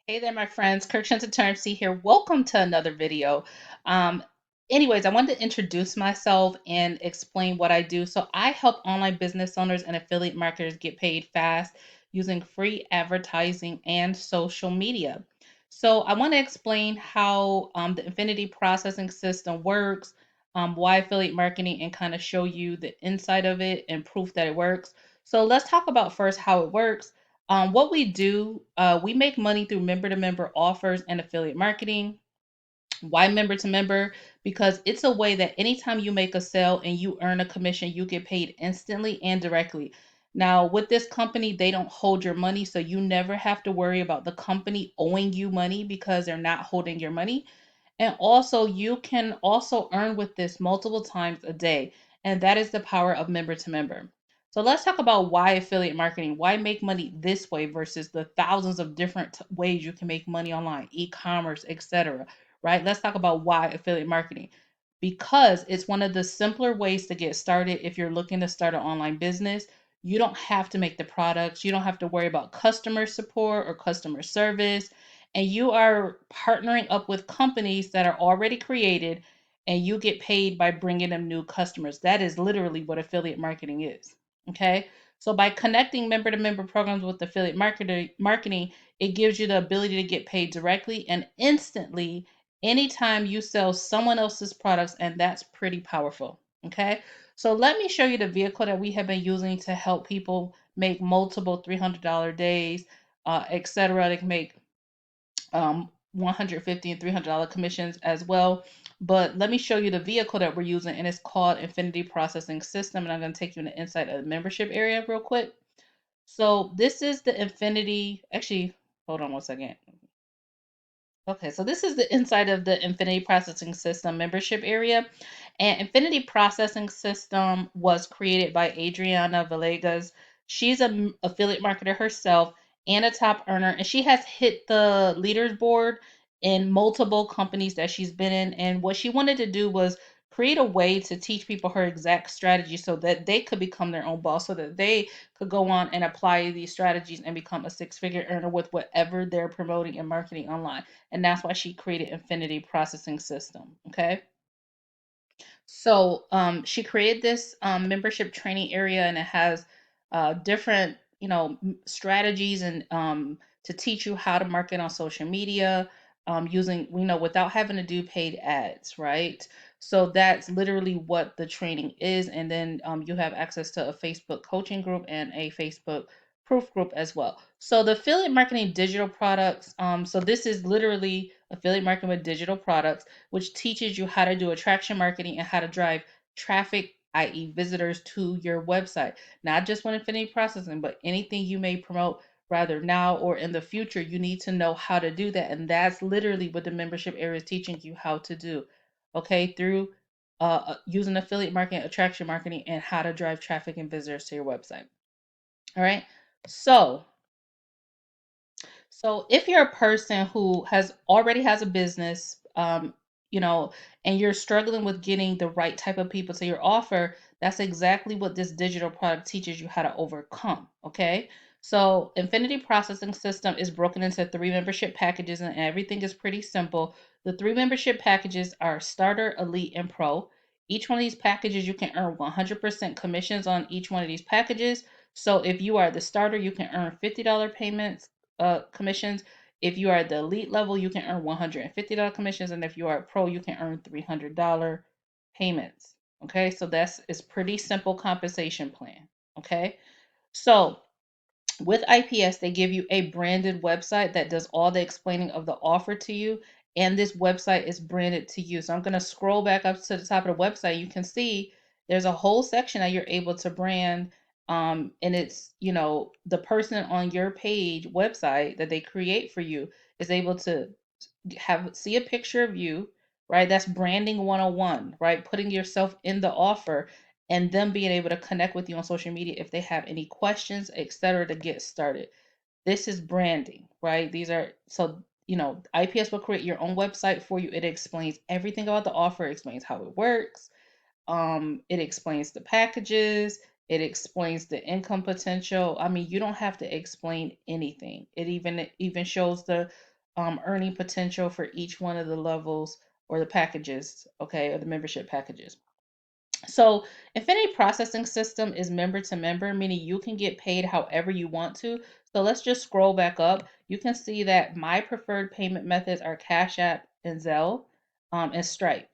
Hey there, my friends. 𝐂𝐥𝐢𝐜𝐤𝐼𝐻 here. Welcome to another video. Um, Anyways, I wanted to introduce myself and explain what I do. So I help online business owners and affiliate marketers get paid fast using free advertising and social media. So I want to explain how the Infinity processing system works, why affiliate marketing, and kind of show you the inside of it and proof that it works. So let's talk about first how it works. What we do, we make money through member to member offers and affiliate marketing. Why member to member? Because it's a way that anytime you make a sale and you earn a commission, you get paid instantly and directly. Now, with this company, they don't hold your money, so you never have to worry about the company owing you money because they're not holding your money. And also, you can also earn with this multiple times a day. And that is the power of member to member. So let's talk about why affiliate marketing. Why make money this way versus the thousands of different ways you can make money online, e-commerce, etc. Right? Let's talk about why affiliate marketing. Because it's one of the simpler ways to get started if you're looking to start an online business. You don't have to make the products. You don't have to worry about customer support or customer service, and you are partnering up with companies that are already created, and you get paid by bringing them new customers. That is literally what affiliate marketing is. Okay. So by connecting member to member programs with affiliate marketing, it gives you the ability to get paid directly and instantly anytime you sell someone else's products, and that's pretty powerful. Okay. So let me show you the vehicle that we have been using to help people make multiple $300 days, etc. They can make 150 and $300 commissions as well. But let me show you the vehicle that we're using, and it's called Infinity Processing System. And I'm going to take you in the inside of the membership area real quick. So this is the Infinity. Actually, hold on one second. Okay, so this is the inside of the Infinity Processing System membership area. And Infinity Processing System was created by Adriana Villegas. She's an affiliate marketer herself and a top earner, and she has hit the leaders board in multiple companies that she's been in. And what she wanted to do was create a way to teach people her exact strategy so that they could become their own boss, so that they could go on and apply these strategies and become a six-figure earner with whatever they're promoting and marketing online. And that's why she created Infinity Processing System. Okay. So she created this membership training area, and it has different, strategies and to teach you how to market on social media using, without having to do paid ads, right? So that's literally what the training is. And then you have access to a Facebook coaching group and a Facebook proof group as well. So the affiliate marketing digital products, so this is literally affiliate marketing with digital products, which teaches you how to do attraction marketing and how to drive traffic, i.e., visitors to your website. Not just when Infinity Processing, but anything you may promote rather now or in the future, you need to know how to do that. And that's literally what the membership area is teaching you how to do. Okay, through using affiliate marketing, attraction marketing, and how to drive traffic and visitors to your website. All right. So so if you're a person who has already has a business, you know, and you're struggling with getting the right type of people to your offer, that's exactly what this digital product teaches you how to overcome. Okay. So Infinity Processing System is broken into three membership packages, and everything is pretty simple. The three membership packages are Starter, Elite, and Pro. Each one of these packages, you can earn 100% commissions on each one of these packages. So if you are the starter, you can earn $50 payments commissions. If you are at the elite level, you can earn $150 commissions, and if you are a pro, you can earn $300 payments. Okay, so that's it's pretty simple compensation plan. Okay, so with IPS, they give you a branded website that does all the explaining of the offer to you, and this website is branded to you. So I'm going to scroll back up to the top of the website. You can see there's a whole section that you're able to brand. And it's, the person on your page website that they create for you is able to see a picture of you, right? That's branding 101, right? Putting yourself in the offer and them being able to connect with you on social media if they have any questions, etc., to get started. This is branding, right? These are so IPS will create your own website for you. It explains everything about the offer, explains how it works, it explains the packages, it explains the income potential. I mean, you don't have to explain anything. It even shows the earning potential for each one of the levels or the packages, okay, or the membership packages. So, Infinity Processing System is member to member, meaning you can get paid however you want to. So, let's just scroll back up. You can see that my preferred payment methods are Cash App and Zelle and Stripe.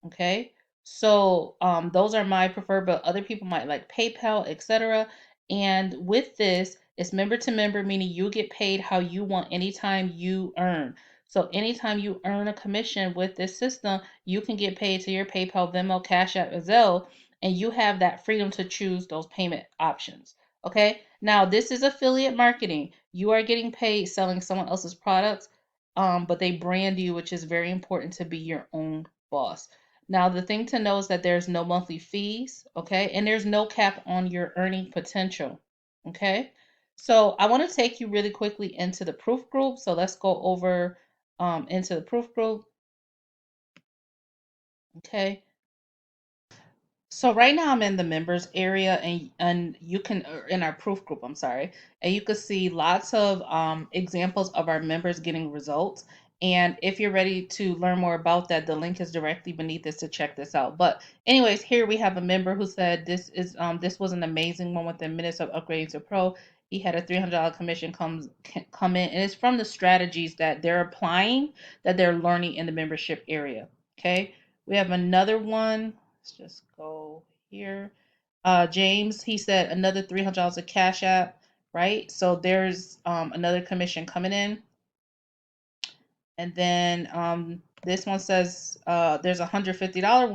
Okay. So, those are my preferred, but other people might like PayPal, etc. And with this, it's member to member, meaning you get paid how you want anytime you earn. So, anytime you earn a commission with this system, you can get paid to your PayPal, Venmo, Cash App, or Zelle, and you have that freedom to choose those payment options. Okay. Now, this is affiliate marketing. You are getting paid selling someone else's products, but they brand you, which is very important to be your own boss. Now, the thing to know is that there's no monthly fees, okay, and there's no cap on your earning potential, okay. So I want to take you really quickly into the proof group. So let's go over into the proof group, okay. So right now I'm in the members area, and you can in our proof group, I'm sorry, and you can see lots of examples of our members getting results. And if you're ready to learn more about that, the link is directly beneath this to check this out. But anyways, here we have a member who said this was an amazing one within minutes of upgrading to pro. He had a $300 commission come in, and it's from the strategies that they're applying, that they're learning in the membership area. Okay, we have another one. Let's just go here. James, he said another $300 of Cash App, right? So there's another commission coming in. And then this one says there's a $150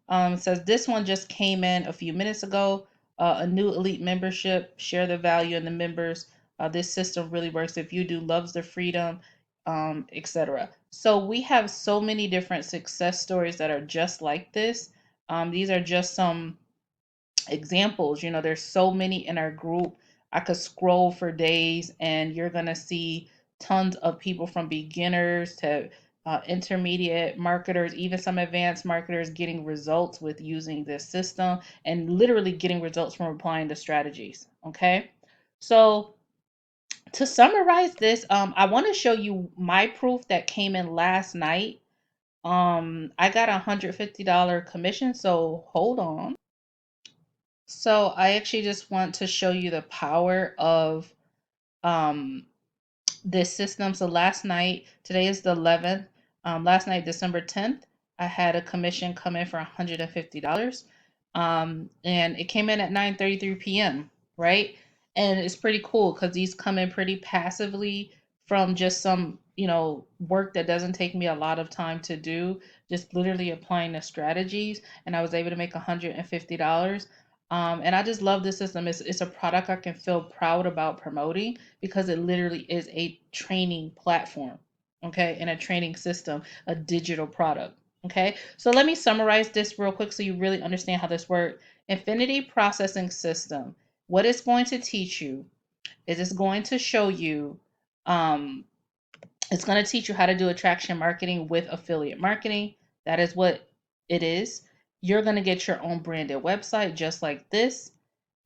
one. Says this one just came in a few minutes ago. A new elite membership. Share the value in the members. This system really works if you do. Loves the freedom, etc. So we have so many different success stories that are just like this. These are just some examples. You know, there's so many in our group. I could scroll for days and you're going to see tons of people from beginners to intermediate marketers, even some advanced marketers getting results with using this system and literally getting results from applying the strategies. Okay. So to summarize this, I want to show you my proof that came in last night. I got a $150 commission. So hold on. So I actually just want to show you the power of um, this system. So last night, today is the 11th. Last night, December 10th, I had a commission come in for $150. And it came in at 9:33 p.m., right? And it's pretty cool because these come in pretty passively from just some, work that doesn't take me a lot of time to do, just literally applying the strategies. And I was able to make $150. And I just love this system. It's a product I can feel proud about promoting because it literally is a training platform, okay, and a training system, a digital product. Okay, so let me summarize this real quick so you really understand how this works. Infinity Processing System. What it's going to teach you is it's going to show you, it's going to teach you how to do attraction marketing with affiliate marketing. That is what it is. You're going to get your own branded website just like this.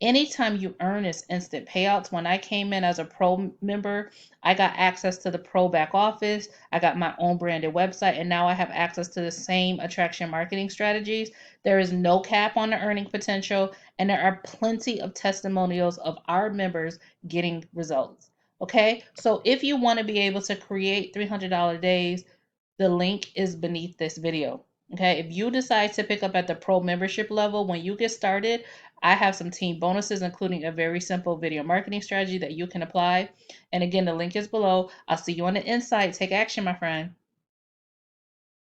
Anytime you earn is instant payouts. When I came in as a pro member, I got access to the pro back office. I got my own branded website, and now I have access to the same attraction marketing strategies. There is no cap on the earning potential, and there are plenty of testimonials of our members getting results. Okay, so if you want to be able to create $300 days, the link is beneath this video. Okay, if you decide to pick up at the pro membership level, when you get started, I have some team bonuses, including a very simple video marketing strategy that you can apply. And again, the link is below. I'll see you on the inside. Take action, my friend.